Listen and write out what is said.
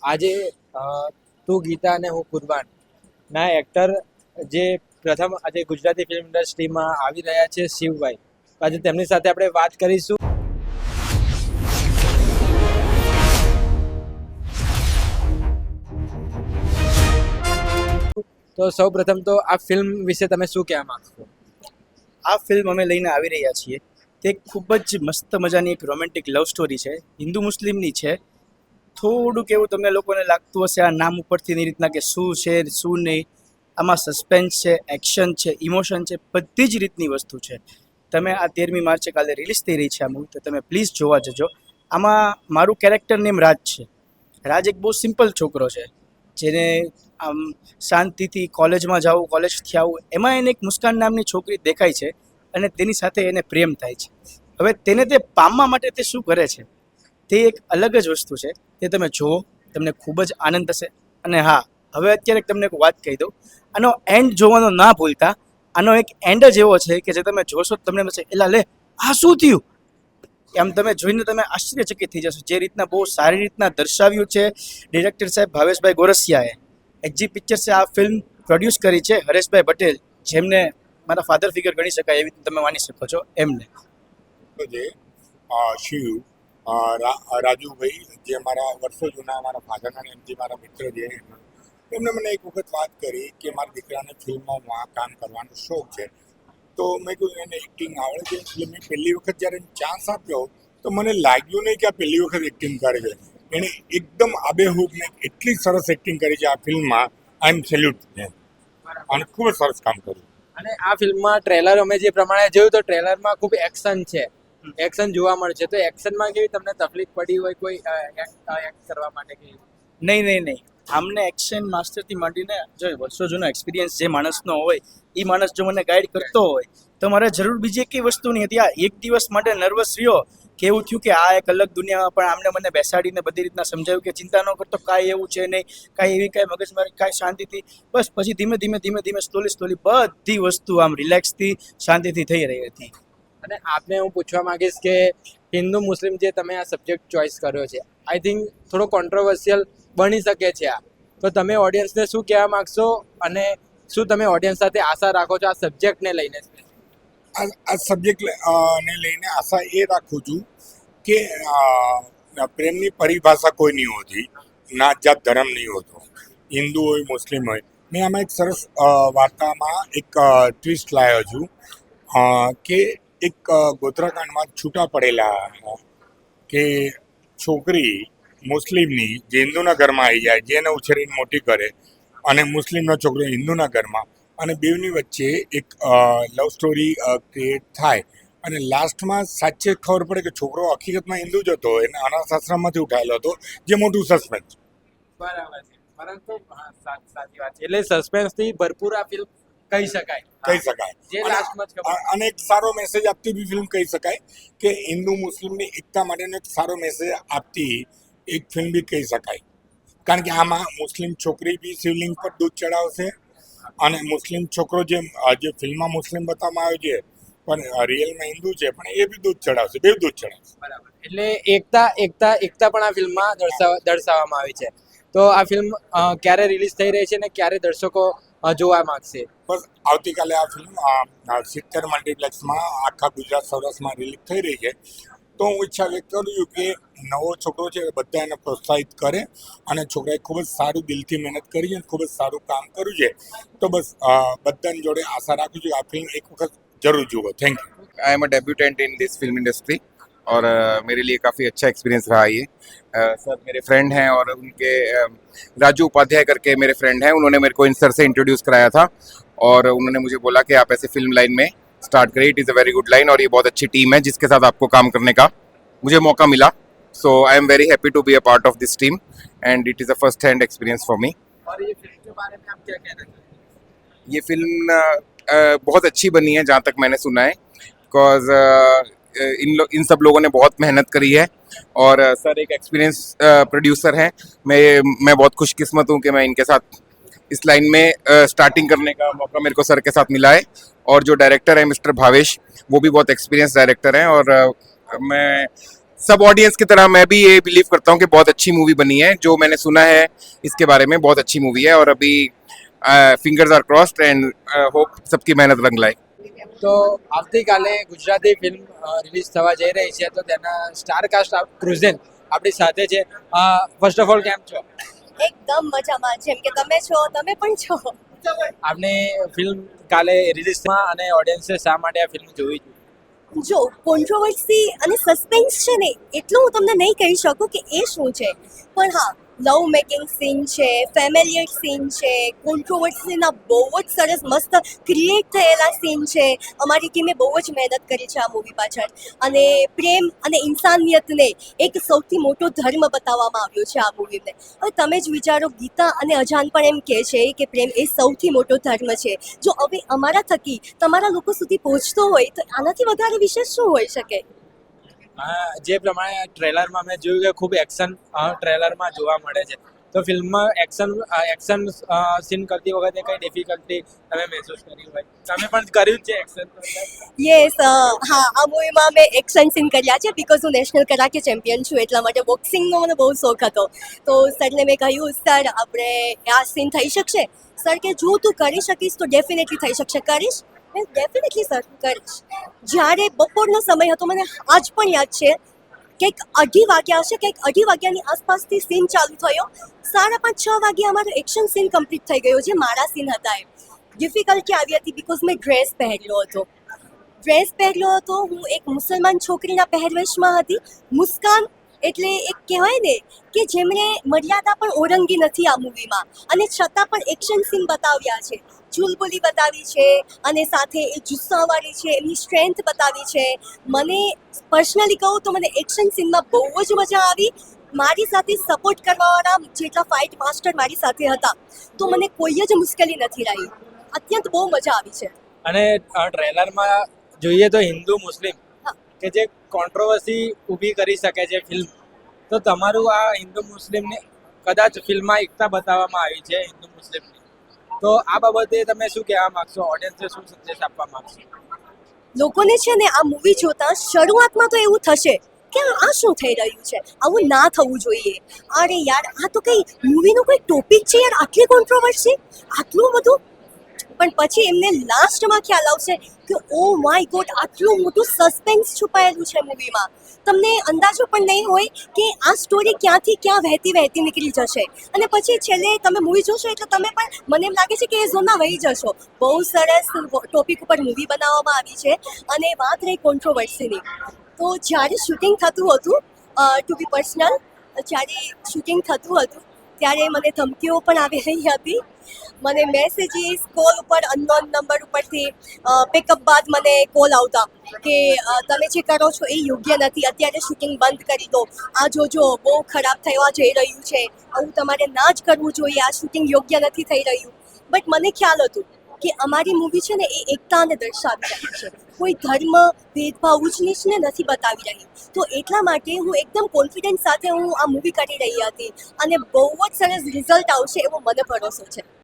આજે તું ગીતા અને હું કુરબાન ના એક્ટર જે પ્રથમ આજે ગુજરાતી ફિલ્મ ઇન્ડસ્ટ્રીમાં આવી રહ્યા છે શિવભાઈ. આજે તેમની સાથે આપણે વાત કરીશું. તો સૌ પ્રથમ તો આ ફિલ્મ વિશે તમે શું કહેવા માંગશો? આ ફિલ્મ અમે લઈને આવી રહ્યા છીએ તે ખૂબ જ મસ્ત મજાની એક રોમેન્ટિક લવ સ્ટોરી છે. હિન્દુ મુસ્લિમની છે. થોડુંક એવું તમને લોકોને લાગતું હશે આ નામ ઉપરથી એની રીતના કે શું છે શું નહીં. આમાં સસ્પેન્સ છે, એક્શન છે, ઇમોશન છે, બધી જ રીતની વસ્તુ છે. તમે આ 13મી માર્ચે કાલે રિલીઝ થઈ રહી છે આ મૂવી, તો તમે પ્લીઝ જોવા જજો. આમાં મારું કેરેક્ટર નેમ રાજ છે. રાજ એક બહુ સિમ્પલ છોકરો છે જેને આમ શાંતિથી કોલેજમાં જવું, કોલેજથી આવું, એમાં એને એક મુસ્કાન નામની છોકરી દેખાય છે અને તેની સાથે એને પ્રેમ થાય છે. હવે તેને તે પામવા માટે તે શું કરે છે તે એક અલગ જ વસ્તુ છે. તે તમે જુઓ, તમને ખૂબ જ આનંદ થશે. અને હા, હવે અત્યારે તમને એક વાત કહી દઉં, આનો એન્ડ જોવાનો ના ભૂલતા. આનો એક એન્ડ જ એવો છે કે જે તમે જોશો તમને થશે એલા લે આ શું થયું, એમ તમે જોઈને તમે આશ્ચર્યચકિત થઈ જશો. જે રીતના બહુ સારી રીતના દર્શાવ્યું છે ડિરેક્ટર સાહેબ ભાવેશભાઈ ગોરસિયાએ. એચજી પિક્ચર્સે આ ફિલ્મ પ્રોડ્યુસ કરી છે હરેશભાઈ પટેલ, જેમને મારા ફાધર ફિગર ગણી શકાય એવી તમે માની શકો છો એમને. જે શિવ રાજુભાઈ, જે મારા વર્ષો જૂના મારા ફાધરના એમથી મારા મિત્ર છે, એમને મને એક વખત વાત કરી કે મારા દીકરાને ફિલ્મમાં કામ કરવાનો શોખ છે. તો મેં કહ્યું એને એક્ટિંગ આવડે છે. એટલે મેં પહેલી વખત જ્યારે ચાન્સ આપ્યો તો મને લાગ્યું નહીં કે આ પહેલી વખત એક્ટિંગ કરે છે. એણે એકદમ આબેહૂબ ને એટલી સરસ એક્ટિંગ કરી છે આ ફિલ્મમાં. આઈ એમ સેલ્યુટ છે અને ખૂબ જ સરસ કામ કર્યું. અને આ ફિલ્મમાં ટ્રેલર અમે જે પ્રમાણે જોયું તો ટ્રેલરમાં ખૂબ એક્શન છે, એક્શન જોવા મળે છે. તો એક્શનમાં કેવી તમને તકલીફ પડી હોય કોઈ એક્ટ કરવા માટે કે? નહીં. આમને એક્શન માસ્ટરથી માંડીને જો વર્ષો જૂનો એક્સપિરિયન્સ જે માણસનો હોય એ માણસ જો મને ગાઈડ કરતો હોય તો મારે જરૂર બીજી કઈ વસ્તુ નહીં હતી. આ એક દિવસ માટે નર્વસ રહ્યો કે એવું થયું કે આ એક અલગ દુનિયામાં, પણ આમને મને બેસાડીને બધી રીતના સમજાવ્યું કે ચિંતા ન કરતો, કાંઈ એવું છે નહીં, કાંઈ એવી કાંઈ મગજમારી, કાંઈ શાંતિથી. બસ પછી ધીમે ધીમે સ્લોલી બધી વસ્તુ આમ રિલેક્સથી શાંતિથી થઈ રહી હતી. અને આપને હું પૂછવા માંગીશ કે હિન્દુ મુસ્લિમ જે તમે આ સબ્જેક્ટ ચોઇસ કર્યો છે, આઈ થિંક થોડો કોન્ટ્રોવર્સિયલ બની શકે છે આ. તો તમે ઓડિયન્સને શું કહેવા માગશો અને શું તમે ઓડિયન્સ સાથે આશા રાખો છો આ સબ્જેક્ટને લઈને? આ સબ્જેક્ટ ને લઈને આશા એ રાખું છું કે પ્રેમની પરિભાષા કોઈ નહીં હોતી, નાત જાત ધર્મ નહીં હોતો, હિન્દુ હોય મુસ્લિમ હોય. મેં આમાં એક સરસ વાર્તામાં એક ટ્વિસ્ટ લાવ્યો છું કે એક ગોત્રાકાંડમાં છૂટા પડેલા કે છોકરી મુસ્લિમની જે હિન્દુના ઘરમાં આવી જાય, જેને ઉછેરીને મોટી કરે, અને મુસ્લિમનો છોકરો હિન્દુના ઘરમાં, અને બેવની વચ્ચે એક લવ સ્ટોરી ક્રિએટ થાય. અને લાસ્ટમાં સાચે ખબર પડે કે છોકરો હકીકતમાં હિન્દુ જ હતો, એને અનાથ આશ્રમમાંથી ઉઠાયેલો હતો, જે મોટું સસ્પેન્સ. બરાબર છે, પરંતુ સાચી વાત છે. એટલે સસ્પેન્સથી ભરપૂર આ ફિલ્મ કહી શકાય જે લાસ્ટમાં જ ખબર. અને એક સારો મેસેજ આપતી બી ફિલ્મ કહી શકાય કે હિન્દુ મુસ્લિમની એકતા માટેનો એક સારો મેસેજ આપતી એક ફિલ્મ બી કહી શકાય. કારણ કે આમાં મુસ્લિમ છોકરી બી શિવલિંગ પર દૂધ ચડાવશે અને મુસ્લિમ છોકરો જે ફિલ્મમાં મુસ્લિમ બતાવવામાં આવ્યો છે પણ રિયલમાં હિન્દુ છે, પણ એ બી દૂધ ચડાવશે, બે દૂધ ચડાવશે. બરાબર, એટલે એકતા પણ આ ફિલ્મમાં દર્શાવવામાં આવી છે. તો આ ફિલ્મ ક્યારે રિલીઝ થઈ રહી છે અને ક્યારે દર્શકો જોવા માંગશે? બસ આવતીકાલે આ ફિલ્મ 70 મલ્ટીપ્લેક્સમાં આખા ગુજરાત સૌરાષ્ટ્રમાં રિલીઝ થઈ રહી છે. તો હું ઈચ્છા વ્યક્ત કરું છું કે નવો છોકરો છે બધા એને પ્રોત્સાહિત કરે, અને છોકરાએ ખૂબ જ સારું દિલથી મહેનત કરી છે, ખૂબ જ સારું કામ કર્યું છે. તો બસ બધાની જોડે આશા રાખું છું આ ફિલ્મ એક વખત जरूर जुओ. Thank you. I am a debutante in this film industry और मेरे लिए काफ़ी अच्छा एक्सपीरियंस रहा ये. सर मेरे फ्रेंड हैं और उनके राजू उपाध्याय करके मेरे फ्रेंड हैं, उन्होंने मेरे को इन सर से इंट्रोड्यूस कराया था और उन्होंने मुझे बोला कि आप ऐसे फिल्म लाइन में स्टार्ट करिए, it is a very good line और ये बहुत अच्छी टीम है जिसके साथ आपको काम करने का मुझे मौका मिला. So I am very happy to be a part of this team and it is a first hand experience for me. और ये फिल्म के बारे में आप क्या कहना चाहेंगे? ये फिल्म बहुत अच्छी बनी है जहाँ तक मैंने सुना है, बिकॉज इन सब लोगों ने बहुत मेहनत करी है और सर एक एक्सपीरियंस प्रोड्यूसर हैं. मैं बहुत खुशकिस्मत हूँ कि मैं इनके साथ इस लाइन में स्टार्टिंग करने का मौका मेरे को सर के साथ मिला है. और जो डायरेक्टर है मिस्टर भावेश, वो भी बहुत एक्सपीरियंस डायरेक्टर हैं और मैं सब ऑडियंस की तरह मैं भी ये बिलीव करता हूँ कि बहुत अच्छी मूवी बनी है. जो मैंने सुना है इसके बारे में बहुत अच्छी मूवी है और अभी fingers are crossed and hope सबकी मेहनत रंग लाए. તો આવતીકાલે ગુજરાતી ફિલ્મ રિલીઝ થવા જઈ રહી છે તો તેના સ્ટાર કાસ્ટ ક્રુઝેન આપણી સાથે છે. ફર્સ્ટ ઓફ ઓલ કેમ છો? એકદમ મજામાં, જેમ કે તમે છો, તમે પણ છો. આપને ફિલ્મ કાલે રિલીઝમાં અને ઓડિયન્સે શા માટે આ ફિલ્મ જોવી જોઈએ? જો કોન્ટ્રોવર્સી અને સસ્પેન્સ છે ને, એટલું હું તમને નહીં કહી શકું કે એ શું છે, પણ હા, લવ મેકિંગ સીન છે, ફેમિલિયર સીન છે, કોન્ટ્રોવર્સીના બહુ જ સરસ મસ્ત ક્રિએટ થયેલા સીન છે. અમારી ટીમે બહુ જ મહેનત કરી છે આ મૂવી પાછળ, અને પ્રેમ અને ઇન્સાનિયતને એક સૌથી મોટો ધર્મ બતાવવામાં આવ્યો છે આ મૂવીને. હવે તમે જ વિચારો, ગીતા અને અજાન પણ એમ કહે છે કે પ્રેમ એ સૌથી મોટો ધર્મ છે. જો હવે અમારા થકી તમારા લોકો સુધી પહોંચતો હોય તો આનાથી વધારે વિશેષ શું હોઈ શકે? જે પ્રમાણે ટ્રેલરમાં મેં જોયું કે ખૂબ એક્શન ટ્રેલરમાં જોવા મળે છે, તો ફિલ્મમાં એક્શન સીન કરતી વખતે કઈ ડિફિકલ્ટી તમે મહેસૂસ કરી હોય? તમે પણ કર્યું જ છે એક્શન? યસ, હા, આ મૂવીમાં મેં એક્શન સીન કર્યા છે બિકોઝ હું નેશનલ કરાટે ચેમ્પિયન છું, એટલા માટે બોક્સિંગનો મને બહુ શોખ હતો. તો સરને મેં કહ્યું, સર આપણે આ સીન થઈ શકશે? સર કે જો તું કરી શકીશ તો ડેફિનેટલી થઈ શકશે. કરીશ? મેં ડેફિનેટલી સર કરીશ. જ્યારે બપોરનો સમય હતો, મને આજ પણ યાદ છે, કંઈક 2:30 વાગ્યા હશે, કંઈક 2:30 વાગ્યાની આસપાસથી સીન ચાલુ થયો. 5:30-6 વાગ્યે અમારો એક્શન સીન કમ્પ્લીટ થઈ ગયો, જે મારા સીન હતા. એ ડિફિકલ્ટી આવી હતી બિકોઝ મેં ડ્રેસ પહેર્યો હતો. હું એક મુસલમાન છોકરીના પહેરવેશમાં હતી. મુસ્કાન એટલે એક કહેવાય ને કે જેમણે મર્યાદા પણ ઓળંગી નથી આ મૂવીમાં, અને છતાં પણ એક્શન સીન બતાવ્યા છે, ચુલબુલી બતાવી છે, અને સાથે એ જુસ્સાવાળી છે, એમની સ્ટ્રેન્થ બતાવી છે. મને પર્સનલી કહું તો મને એક્શન સીનમાં બહુ જ મજા આવી. મારી સાથે સપોર્ટ કરવાવાળા જેટલા ફાઇટ માસ્ટર મારી સાથે હતા, તો મને કોઈ જ મુશ્કેલી નથી રહી. અત્યંત બહુ મજા આવી છે. અને ટ્રેલરમાં જોઈએ તો હિન્દુ મુસ્લિમ હા. કે જે કોન્ટ્રોવર્સી ઊભી કરી શકે છે ફિલ્મ, તો તમારું આ હિન્દુ મુસ્લિમની કદાચ ફિલ્મમાં એકતા બતાવવામાં આવી છે હિન્દુ મુસ્લિમની, તો આ બાબતે તમે શું કહેવા માંગશો? ઓડિયન્સને શું સંદેશ આપવા માંગશો? લોકોને છે ને આ મૂવી જોતા શરૂઆતમાં તો એવું થશે કે આ શું થઈ રહ્યું છે, આવું ના થવું જોઈએ. અરે યાર, આ તો કઈ મૂવીનો કોઈ ટોપિક છે યાર, આટલી કોન્ટ્રોવર્સી, આટલું બધું. પણ પછી એમને લાસ્ટમાં ખ્યાલ આવશે કે ઓ માય ગોડ, આટલું મોટું સસ્પેન્સ છુપાયેલું છે મૂવીમાં. તમને અંદાજો પણ નહીં હોય કે આ સ્ટોરી ક્યાંથી ક્યાં વહેતી નીકળી જશે, અને પછી છેલ્લે તમે મૂવી જોશો એટલે તમે પણ, મને એમ લાગે છે કે એ ઝોનમાં વહી જશો. બહુ સરસ ટોપિક ઉપર મૂવી બનાવવામાં આવી છે. અને વાત રહી કોન્ટ્રોવર્સીની, તો જ્યારે શૂટિંગ થતું હતું, ટુ બી પર્સનલ, જ્યારે શૂટિંગ થતું હતું ત્યારે મને ધમકીઓ પણ આવી રહી હતી. મને મેસેજીસ, કોલ ઉપર, અનનોન નંબર ઉપરથી પિકઅપ બાદ મને કોલ આવતા કે તમે જે કરો છો એ યોગ્ય નથી, અત્યારે શૂટિંગ બંધ કરી દો, આ જોજો બહુ ખરાબ થવા જઈ રહ્યું છે, આવું તમારે ના જ કરવું જોઈએ, આ શૂટિંગ યોગ્ય નથી થઈ રહ્યું. બટ મને ખ્યાલ હતું કે અમારી મૂવી છે ને એ એકતાને દર્શાવી રહી છે, કોઈ ધર્મ, ભેદભાવ, ઊંચ નીચને નથી બતાવી રહી. તો એટલા માટે હું એકદમ કોન્ફિડન્સ સાથે હું આ મૂવી કરી રહી હતી, અને બહુ જ સરસ રિઝલ્ટ આવશે એવો મને ભરોસો છે.